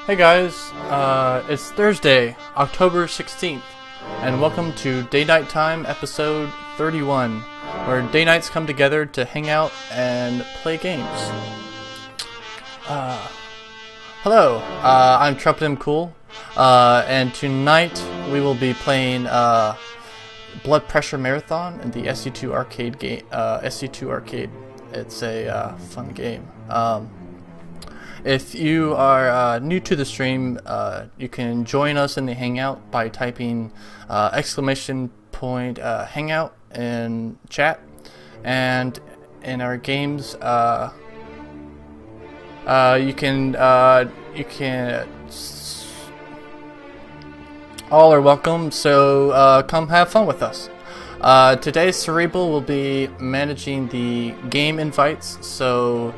Hey guys, it's Thursday, October 16th, and welcome to DayKnight Time episode 31, where day nights come together to hang out and play games. Hello, I'm Trumpetmcool, and tonight we will be playing Blood Pressure Marathon in the SC2 arcade game. SC2 arcade. It's a fun game. If you are new to the stream, you can join us in the Hangout by typing !Hangout in chat, and in our games, you can all are welcome. So come have fun with us. Today, Cerebral will be managing the game invites. So.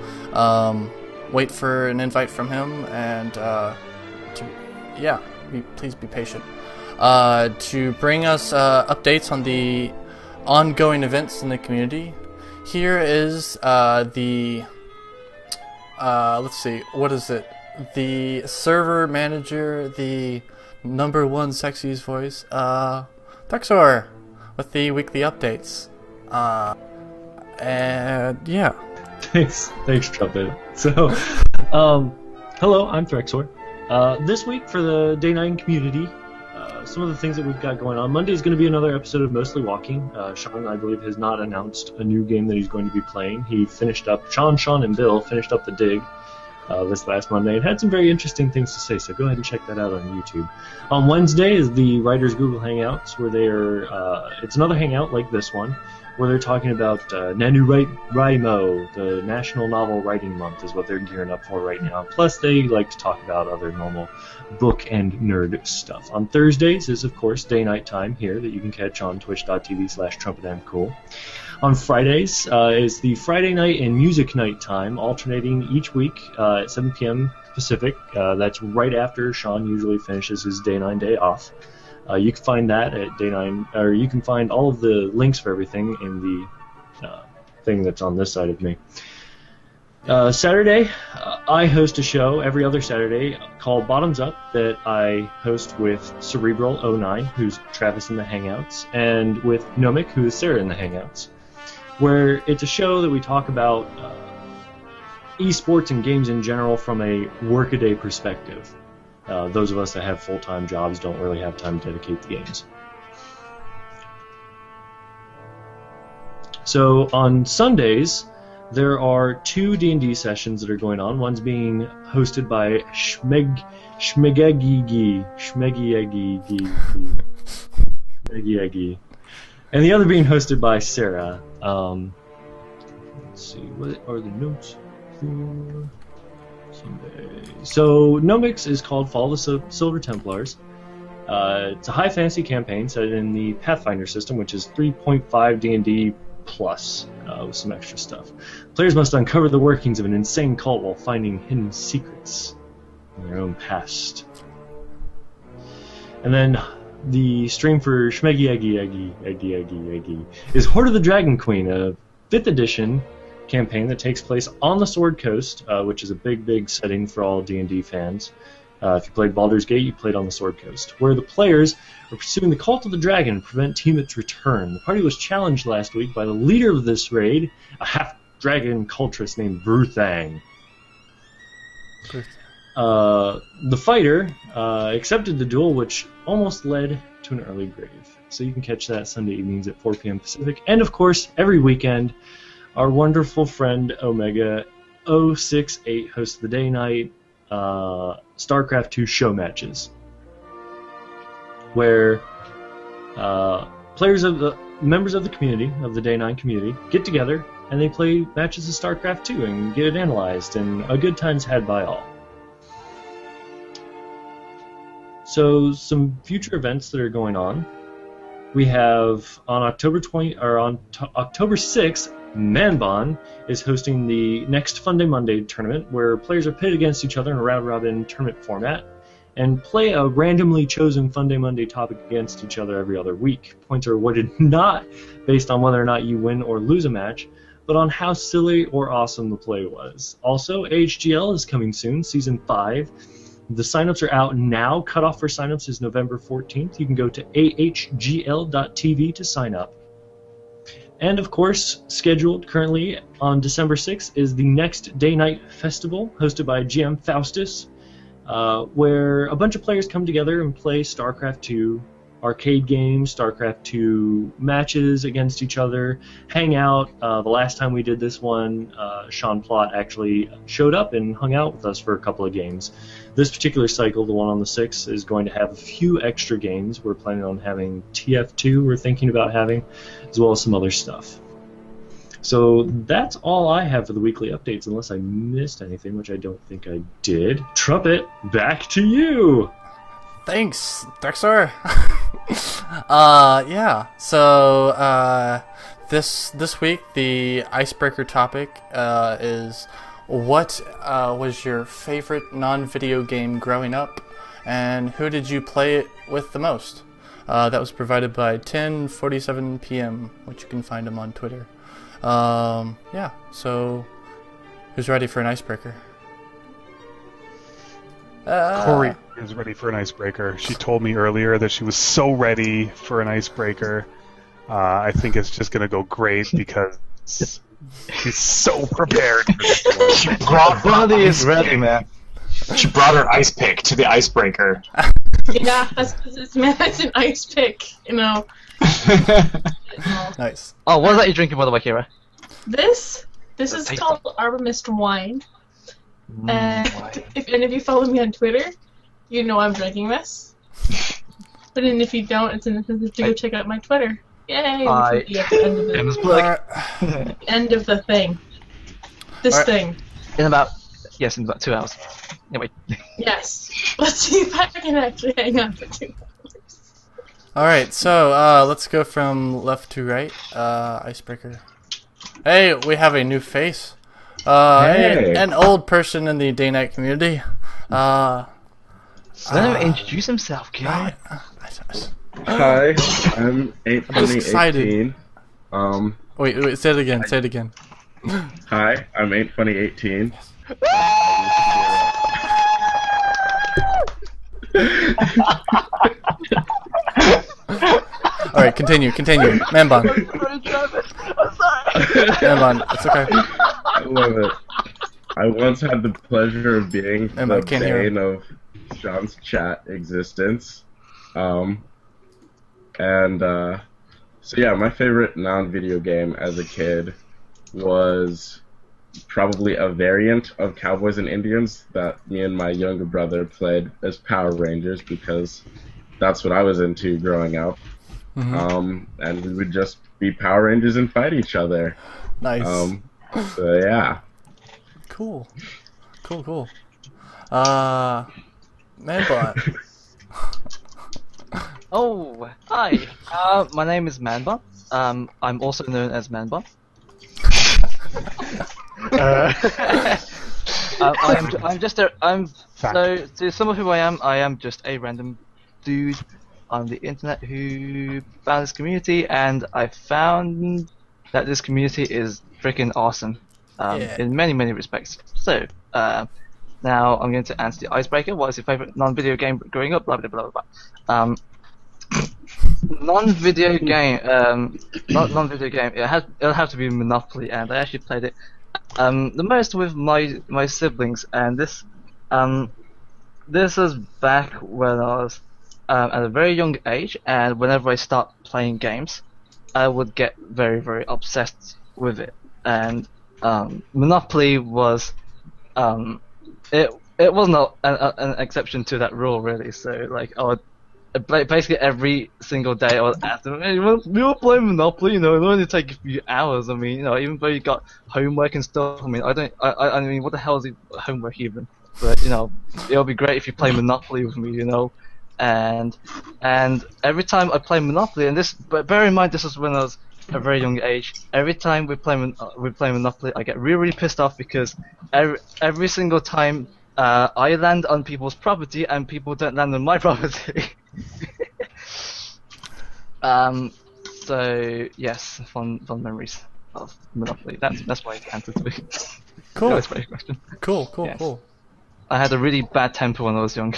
Wait for an invite from him, and please be patient. To bring us updates on the ongoing events in the community, here is let's see, what is it? The server manager, the #1 sexiest voice, Dexor, with the weekly updates. And yeah. Thanks, Trumpet. So, hello, I'm Threxor. This week for the Day 9 community, some of the things that we've got going on. Monday is going to be another episode of Mostly Walking. Sean, I believe, has not announced a new game that he's going to be playing. He finished up, Sean, and Bill finished up the dig this last Monday and had some very interesting things to say, so go ahead and check that out on YouTube. On Wednesday is the Writers Google Hangouts, where they are, it's another hangout like this one, where they're talking about NaNoWriMo, the National Novel Writing Month is what they're gearing up for right now. Plus, they like to talk about other normal book and nerd stuff. On Thursdays is, of course, DayKnight Time here that you can catch on twitch.tv/TrumpetMcool. On Fridays is the Friday night and music night time, alternating each week at 7 p.m. Pacific. That's right after Sean usually finishes his Day 9 day off. You can find that at Day 9, or you can find all of the links for everything in the thing that's on this side of me. Saturday, I host a show every other Saturday called Bottoms Up that I host with Cerebral09, who's Travis in the Hangouts, and with Nomic, who is Sarah in the Hangouts, where it's a show that we talk about esports and games in general from a workaday perspective. Those of us that have full-time jobs don't really have time to dedicate to games. So on Sundays, there are 2 D&D sessions that are going on. One's being hosted by Shmegegi, and the other being hosted by Sarah. Let's see, what are the notes for Sunday? So Nomics is called Fall of the Silver Templars. It's a high fantasy campaign set in the Pathfinder system, which is 3.5 D&D plus, with some extra stuff. Players must uncover the workings of an insane cult while finding hidden secrets in their own past. And then the stream for Shmeggy Eggy is Horde of the Dragon Queen, a 5th edition campaign that takes place on the Sword Coast, which is a big setting for all D&D fans. If you played Baldur's Gate, you played on the Sword Coast, where the players are pursuing the cult of the dragon and prevent Tiamat's return. The party was challenged last week by the leader of this raid, a half-dragon cultist named Bruthang. The fighter accepted the duel, which almost led to an early grave. So you can catch that Sunday evenings at 4 p.m. Pacific. And of course, every weekend, our wonderful friend Omega 068 hosts the Day Night StarCraft 2 Showmatches, where members of the community, of the Day 9 community, get together and they play matches of StarCraft 2 and get it analyzed, and a good time's had by all. So some future events that are going on. We have on October 6th, Manbon is hosting the next Fun Day Monday tournament, where players are pitted against each other in a round-robin tournament format and play a randomly chosen Fun Day Monday topic against each other every other week. Points are awarded not based on whether or not you win or lose a match, but on how silly or awesome the play was. Also, AHGL is coming soon, Season 5, The signups are out now. Cutoff for signups is November 14th. You can go to ahgl.tv to sign up. And of course, scheduled currently on December 6th is the next Day Night Festival, hosted by GM Faustus, where a bunch of players come together and play StarCraft 2 arcade games, StarCraft 2 matches against each other, hang out. The last time we did this one, Sean Plott actually showed up and hung out with us for a couple of games. This particular cycle, the one on the 6th, is going to have a few extra games. We're planning on having TF2 we're thinking about having, as well as some other stuff. So that's all I have for the weekly updates, unless I missed anything, which I don't think I did. Trumpet, back to you! Thanks, Dexter. Yeah. So this week the icebreaker topic is what was your favorite non-video game growing up, and who did you play it with the most? That was provided by 10:47 p.m., which you can find him on Twitter. Yeah. So who's ready for an icebreaker? Corey is ready for an icebreaker. She told me earlier that she was so ready for an icebreaker. I think it's just going to go great because she's so prepared for this one. Everybody is ready, man. She brought her ice pick to the icebreaker. Yeah, it's an ice pick, you know. Nice. Oh, what is that you're drinking, by the way, Kira? This is called Arbormist wine. And if you follow me on Twitter, you know I'm drinking this. But then if you don't, it's an incentive to go check out my Twitter. Yay! Which will be at the end of it. End of the thing. This thing. In about 2 hours. Anyway. Yes. Let's see if I can actually hang on for 2 hours. Alright, so let's go from left to right. Icebreaker. Hey, we have a new face. Hey. An old person in the Day-Night community. Let him introduce himself, Kira. Hi, I'm just excited. 8funny18. Wait, say it again. Hi, I'm 8funny18. Alright, continue. Manbon. Manbon, it's okay. I love it. I once had the pleasure of being the bane of John's chat existence. So yeah, my favorite non-video game as a kid was probably a variant of Cowboys and Indians that me and my younger brother played as Power Rangers because that's what I was into growing up. Mm-hmm. And we would just be Power Rangers and fight each other. Nice. So yeah. Cool. Manbon. Oh, hi. My name is Manbon. I'm also known as Manbon. So to some of who I am just a random dude on the internet who found this community, and I found that this community is freaking awesome in many respects. So now I'm going to answer the icebreaker. What is your favorite non-video game growing up? Blah blah blah blah. Non-video game. Non-video game. It'll have to be Monopoly, and I actually played it the most with my siblings. And this was back when I was at a very young age, and whenever I start playing games, I would get very obsessed with it. And Monopoly was it wasn't an exception to that rule, really. So like I would basically every single day I would ask them, hey, you want to play Monopoly? You know, it only take a few hours. I mean, you know, even though you got homework and stuff. I mean, I mean, what the hell is homework even? But you know, it'll be great if you play Monopoly with me. You know, and every time I play Monopoly, but bear in mind this was when I was a very young age. Every time we play Monopoly, I get really pissed off because every single time I land on people's property and people don't land on my property. So yes, fun memories of Monopoly. That's my answer to me. Cool. That's my question. Cool. Yes. Cool. I had a really bad temper when I was young.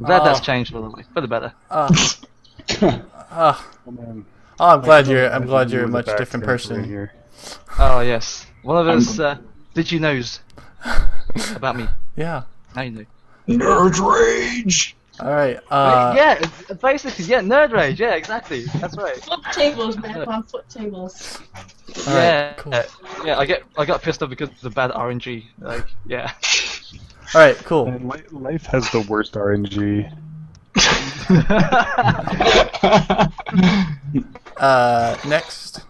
Glad that's changed for the better. Oh, Oh, man. I'm glad you're You a were the much different backstabber person. here. Oh yes, one of those did you knows about me. Yeah. Now you know. Nerd rage. All right. Yeah, basically, yeah, nerd rage. Yeah, exactly. That's right. Flip tables, man. On flip tables. All right. Yeah, Cool. yeah. I got pissed off because of the bad RNG. Like, yeah. All right. Cool. And life has the worst RNG. Next.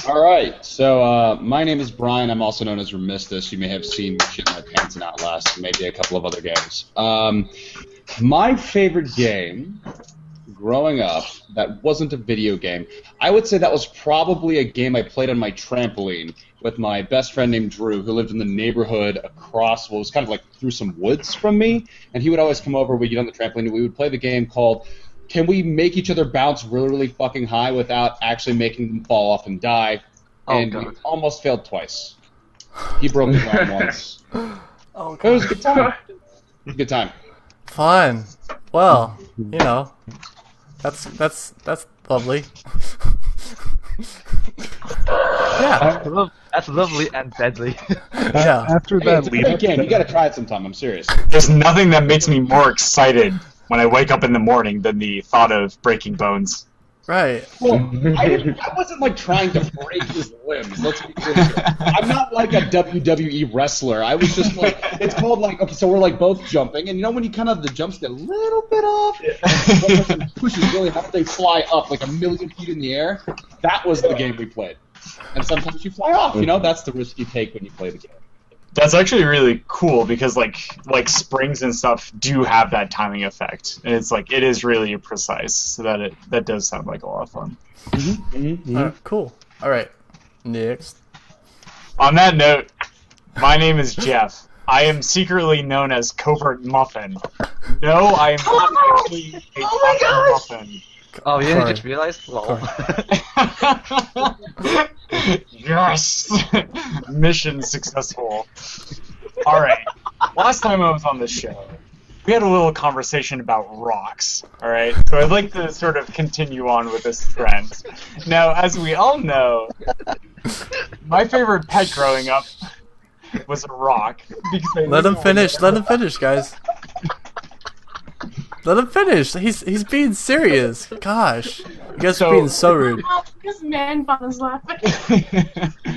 Alright, so my name is Brian. I'm also known as Remistus. You may have seen me shit my pants in Outlast, maybe a couple of other games. My favorite game growing up that wasn't a video game, I would say that was probably a game I played on my trampoline with my best friend named Drew, who lived in the neighborhood across what was kind of like through some woods from me, and he would always come over, we'd get on the trampoline, and we would play the game called Can We Make Each Other Bounce Really, Really Fucking High Without Actually Making Them Fall Off and Die? And we almost failed twice. He broke the ground once. Oh, It was a good time. It was a good time. Fun. Well, you know, that's lovely. Yeah. That's lovely and deadly. Yeah. After Hey, that it's a lead great up, game. You gotta try it sometime. I'm serious. There's nothing that makes me more excited when I wake up in the morning than the thought of breaking bones. Right. Well, I wasn't like trying to break his limbs. Let's be clear. I'm not like a WWE wrestler. I was just like, it's called like, okay, so we're like both jumping, and you know when you kind of the jumps get a little bit off, and one person pushes really hard, they fly up like 1,000,000 feet in the air. That was the game we played. And sometimes you fly off. You know, that's the risk you take when you play the game. That's actually really cool because like springs and stuff do have that timing effect, and it's like it is really precise. So that does sound like a lot of fun. Cool. All right. Next. On that note, my name is Jeff. I am secretly known as Covert Muffin. No, I am not actually a talking muffin. Oh, you Sorry. didn't just realize? Lol. Yes! Mission successful. Alright. Last time I was on this show, we had a little conversation about rocks. Alright? So I'd like to sort of continue on with this trend. Now, as we all know, my favorite pet growing up was a rock. Let him finish. Let him finish, guys. Let him finish. He's being serious. Gosh, you guys are being so rude. Because Manbon is laughing.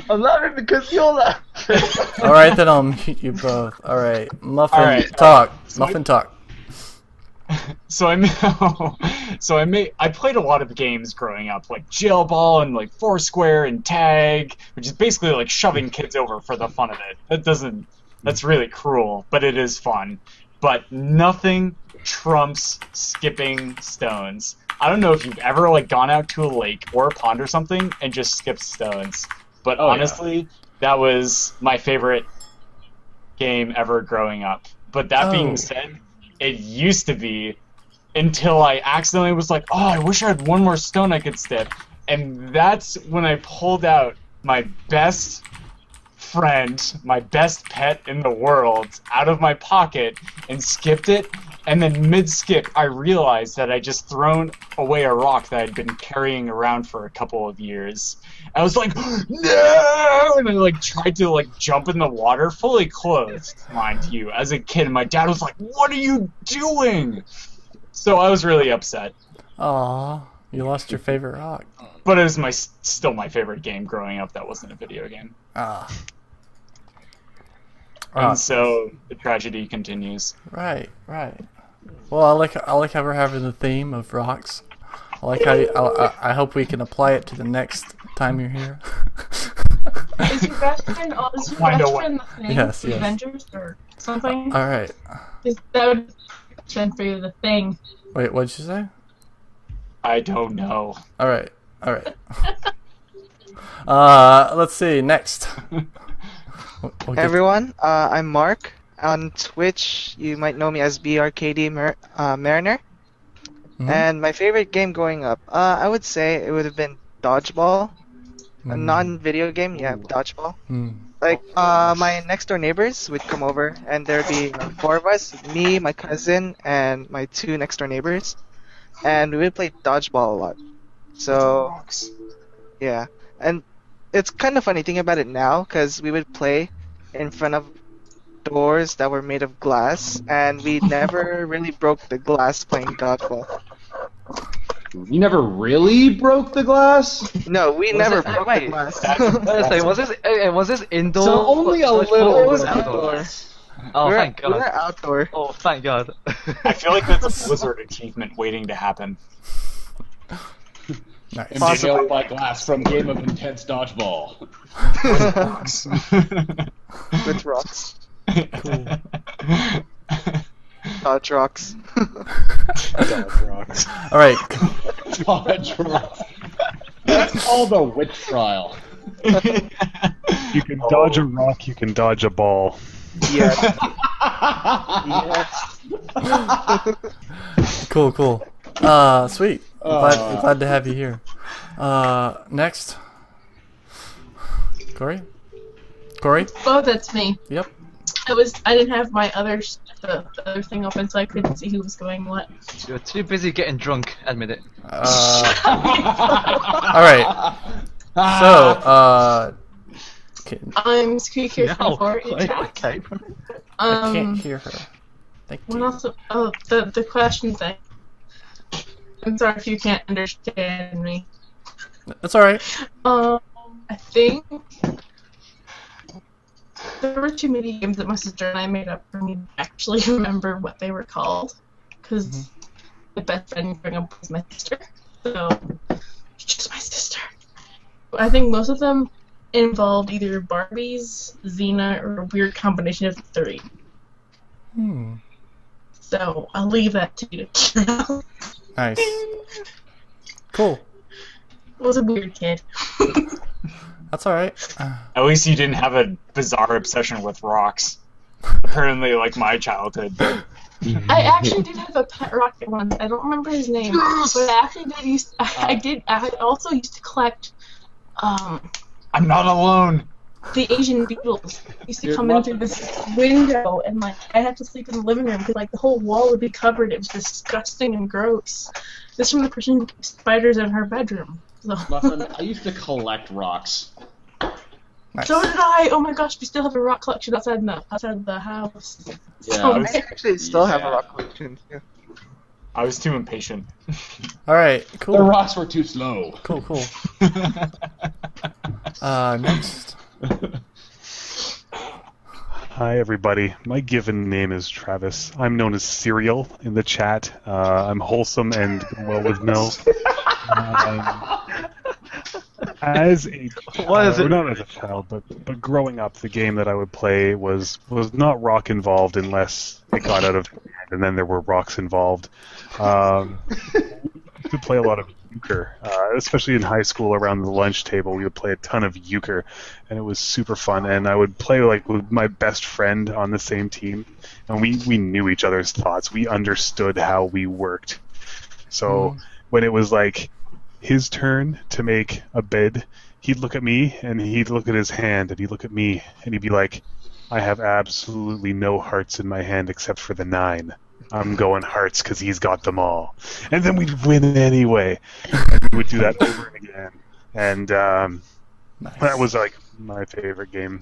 I'm laughing because you're laughing. All right, then I'll mute you both. All right, Muffin, All right. talk. Muffin, talk. So I played a lot of games growing up, like Jail Ball and like Foursquare and Tag, which is basically like shoving kids over for the fun of it. That's really cruel, but it is fun. But nothing trumps skipping stones. I don't know if you've ever like gone out to a lake or a pond or something and just skipped stones. But honestly, that was my favorite game ever growing up. But that being said, it used to be until I accidentally was like, oh, I wish I had one more stone I could skip. And that's when I pulled out my best friend, my best pet in the world, out of my pocket and skipped it. And then mid-skip, I realized that I just thrown away a rock that I'd been carrying around for a couple of years. I was like, no! And I like tried to like jump in the water, fully clothed, mind you, as a kid. And my dad was like, what are you doing? So I was really upset. Aw, you lost your favorite rock. But it was still my favorite game growing up that wasn't a video game. Ah. And so the tragedy continues. Right. Well, I like how we're having the theme of rocks. I like how I hope we can apply it to the next time you're here. Is your best friend the thing? Yes, the yes. Avengers or something? All right. That would stand for you, the thing. Wait, what'd you say? I don't know. All right. Let's see. Next. Hey everyone, I'm Mark. On Twitch, you might know me as BRKDmariner. And my favorite game growing up, I would say it would have been Dodgeball. A non-video game, yeah, Dodgeball. Like, my next door neighbors would come over, and there'd be four of us, me, my cousin, and my two next door neighbors, and we would play dodgeball a lot. So, yeah. And it's kind of funny thinking about it now, because we would play in front of doors that were made of glass, and we never really broke the glass playing dodgeball. You never really broke the glass? No, we never broke the wait. glass. Was this indoor? So only a little. It was outdoor. Oh, We're- thank God. We're outdoor. Oh, thank God. I feel like that's a Blizzard achievement waiting to happen. Nice. Impaled by glass from Game of Intense Dodgeball. With rocks. Dodge rocks. Dodge rocks. All right. Dodge rocks. That's called a witch trial. You can dodge a rock, you can dodge a ball. Yes. Yes. Cool. Sweet. Glad to have you here. Next. Corey? Oh, that's me. Yep. I didn't have my the other thing open, so I couldn't see who was going what. You're too busy getting drunk, admit it. Alright. So, I'm Squeaker No, 34 in chat. okay. I can't hear her. Thank you. What else? Oh, the question thing. I'm sorry if you can't understand me. That's alright. I think there were too many games that my sister and I made up for me to actually remember what they were called, because my best friend growing up was my sister, so she's just my sister. I think most of them involved either Barbies, Xena, or a weird combination of the three. So I'll leave that to you. Nice. Cool. I was a weird kid. That's alright. At least you didn't have a bizarre obsession with rocks. Apparently, like my childhood did. I actually did have a pet rocket once. I don't remember his name, but I actually did. I also used to collect I'm not alone. the Asian beetles. Used to come in through this window, and like I'd have to sleep in the living room because like the whole wall would be covered. It was disgusting and gross. This from the person who keeps spiders in her bedroom. So. Muffin, I used to collect rocks. Nice. So did I. Oh my gosh, we still have a rock collection outside the house. Yeah, So I was- I actually still have a Yeah. rock collection too. I was too impatient. Alright, The cool. rocks were too slow. Cool. Next. Hi, everybody. My given name is Travis. I'm known as Cereal in the chat. I'm wholesome and go well with milk. As a What is it? not as a child, but growing up, the game that I would play was not rock involved unless it got out of hand, and then there were rocks involved. We would play a lot of euchre, especially in high school around the lunch table. We would play a ton of euchre, and it was super fun. And I would play like with my best friend on the same team, and we knew each other's thoughts. We understood how we worked. So when it was like his turn to make a bid, he'd look at me and he'd look at his hand and he'd look at me and he'd be like, I have absolutely no hearts in my hand except for the 9. I'm going hearts because he's got them all. And then we'd win anyway. And we would do that over and again. And that was like my favorite game.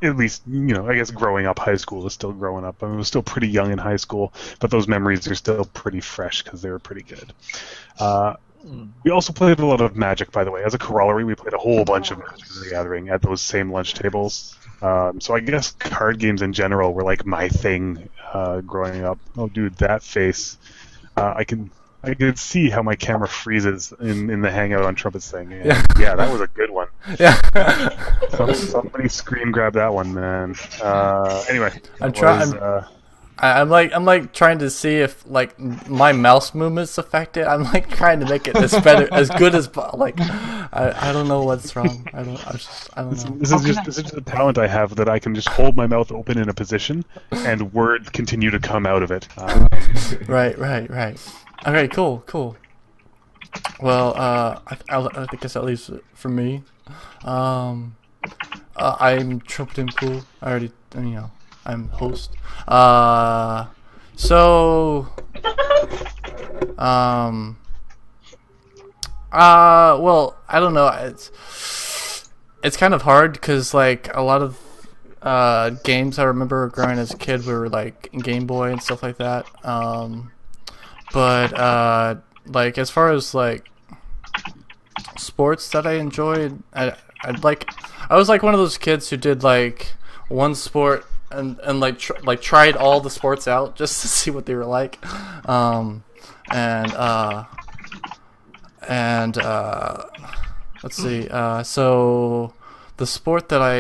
At least, I guess growing up, high school is still growing up. I was still pretty young in high school, but those memories are still pretty fresh because they were pretty good. We also played a lot of Magic, by the way. As a corollary, we played a whole bunch of Magic the Gathering at those same lunch tables. So I guess card games in general were like my thing growing up. Oh, dude, that face. I can see how my camera freezes in the Hangout on Trumpet's thing. Yeah, that was a good one. Yeah. Somebody screen grab that one, man. Anyway, I'm like trying to see if like my mouse movement's affected. I'm like trying to make it as good as like I don't know what's wrong. I don't know. This is just a talent I have that I can just hold my mouth open in a position and words continue to come out of it. Right. Okay, cool. Well, I guess that leaves it for me. I'm Trumpetmcool. I already, I'm host. Well, I don't know. It's kind of hard because like a lot of games I remember growing as a kid were like Game Boy and stuff like that. But like as far as like sports that I enjoyed, I was like one of those kids who did like one sport and like tried all the sports out just to see what they were like. Let's see. So the sport that I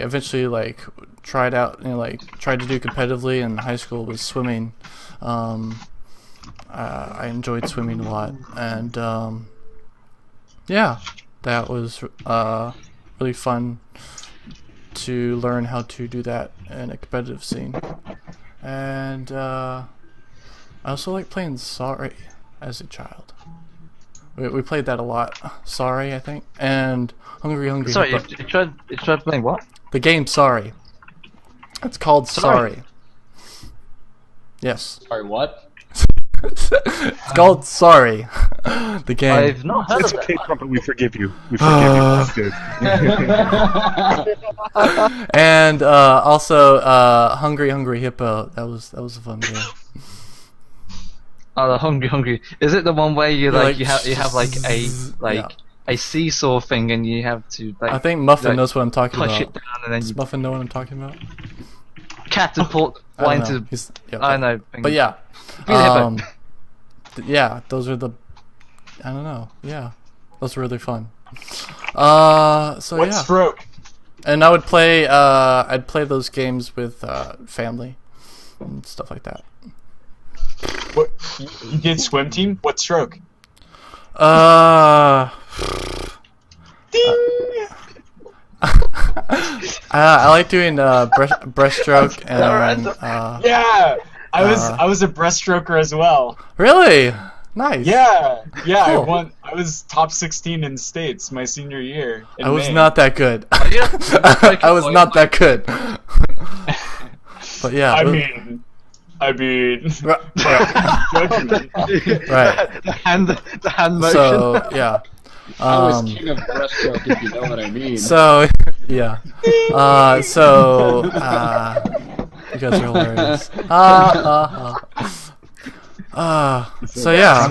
eventually tried out, tried to do competitively in high school was swimming. I enjoyed swimming a lot, and yeah, that was really fun to learn how to do that in a competitive scene. And I also like playing Sorry as a child. We played that a lot. Sorry, I think, and Hungry. Sorry, you tried playing what? The game Sorry. It's called Sorry. Yes. Sorry, what? It's called Sorry. The game. I've not heard It's of okay, that. Trumpet. We forgive you. We forgive you. That's good. And also Hungry Hippo. That was a fun game. Oh, the Hungry. Is it the one where you Yeah, you have like yeah. a seesaw thing and you have to like I think Muffin like, knows what I'm talking push about. it down and then Does you Muffin know what I'm talking about? catapult I don't flying know. to. Yeah, I know. But yeah. Be the hippo. Yeah, those are the. I don't know. Yeah, those were really fun. So What yeah. stroke? And I would play. I'd play those games with family and stuff like that. What? You did swim team? What stroke? I like doing breaststroke and Yeah, I was a breaststroker as well. really nice. Yeah, Cool. I was top 16 in states my senior year. In I was Maine. not that good. Yeah. I was not that good. But yeah. I mean. Right. The hand motion. So yeah. I was king of breaststroke, if you know what I mean. So yeah. You guys are hilarious. So yeah.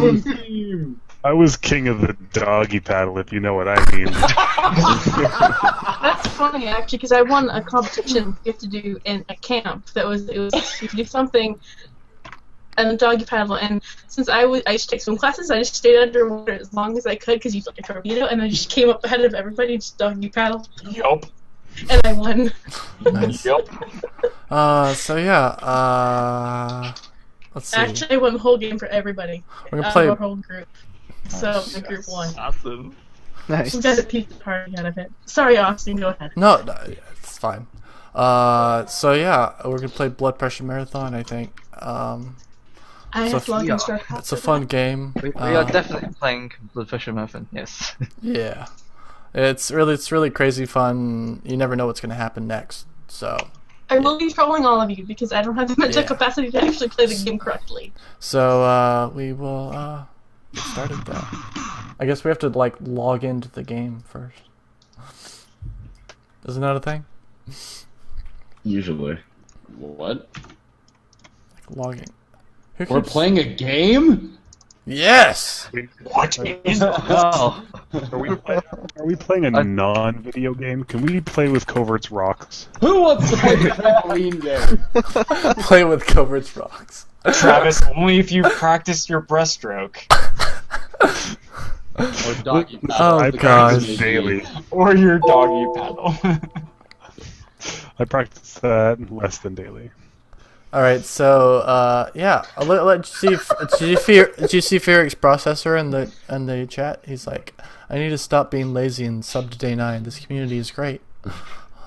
I was king of the doggy paddle, if you know what I mean. That's funny actually, because I won a competition we have to do in a camp. It was you could do something and the doggy paddle. And since I used to take swim classes, I just stayed underwater as long as I could because you felt like a torpedo, and I just came up ahead of everybody and just doggy paddle, Yup. and I won. Nice. Yup. So yeah. Let's see. Actually, I won the whole game for everybody. We're gonna play. Our whole group. So my group won. Awesome. Nice. We got a pizza party out of it. Sorry, Austin. Go ahead. No, it's fine. So yeah, we're gonna play Blood Pressure Marathon. I think. I have to log yeah, into our It's a fun game. We are definitely playing Blood Pressure Muffin. Yes. Yeah, it's really crazy fun. You never know what's gonna happen next. So. I will be trolling all of you because I don't have the mental Yeah. capacity to actually play the game correctly. So we will get started though. I guess we have to like log into the game first. Isn't that a thing? Usually. What? Like logging. Who We're keeps- playing a game? Yes. What is Oh. Are we playing a non-video game? Can we play with Covert's Rocks? Who wants to play the trampoline game? Play with Covert's Rocks. Travis? Only if you practice your breaststroke Or doggy paddle. Oh, I gosh. practice daily. or your doggy paddle. I practice that less than daily. All right. So yeah. Did you see Ferric's processor in the chat? He's like, I need to stop being lazy and sub to Day9. This community is great.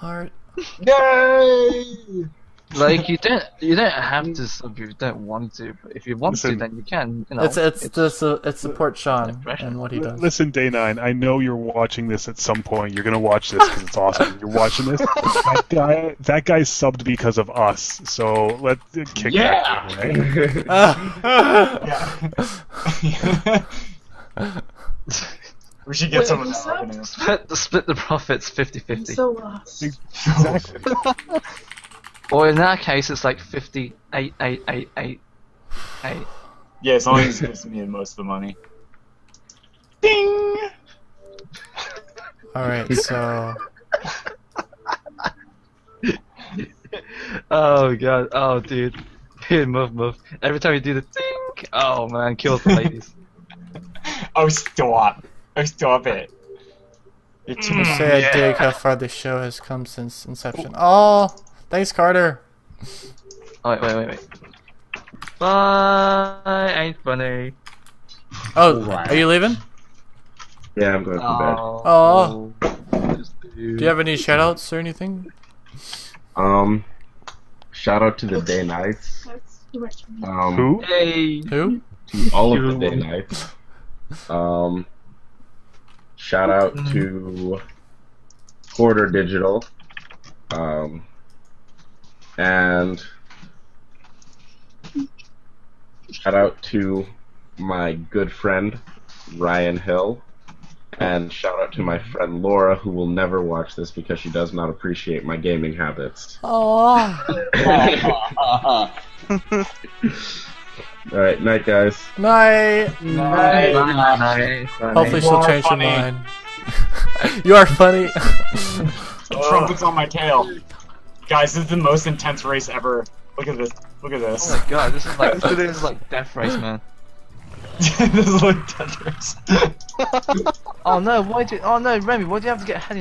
All right. Yay! Like you don't have to sub if you don't want to, but if you want Listen, to, then you can. You know, It's support Sean pressure. and what he does. Listen, Day9, I know you're watching this at some point. You're gonna watch this because it's awesome. You're watching this. That guy subbed because of us. So let's kick Yeah. that in, right? Yeah. We should get some of Wait, that revenue. split the profits I'm 50-50. so lost. Exactly. Or in that case, it's like 58-8-8-8-8. Yeah, as long as it gives me most of the money. Ding! Alright, so Oh god, oh dude. Dude, muff. Every time you do the ding, oh man, kills the ladies. Oh, stop. Oh, stop it. You're too I say I dig how far the show has come since inception. Oh, thanks, Carter. Oh, wait. Bye, ain't funny. Oh, Right. are you leaving? Yeah, I'm going to bed. Oh. Just Do you have any shoutouts or anything? Shout out to the DayKnights. That's too much for me. Who? Hey. Who? To all of the DayKnights. Shout out to Porter Digital. And shout out to my good friend Ryan Hill. And shout out to my friend Laura, who will never watch this because she does not appreciate my gaming habits. Oh. Alright, night guys. Night. Bye. Hopefully You she'll are change her funny. mind. You are funny. Trumpets on my tail. Guys, this is the most intense race ever. Look at this. Look at Oh this. my god, this is like death race, man. This is like death race. Oh no, Remy, why do you have to get heading like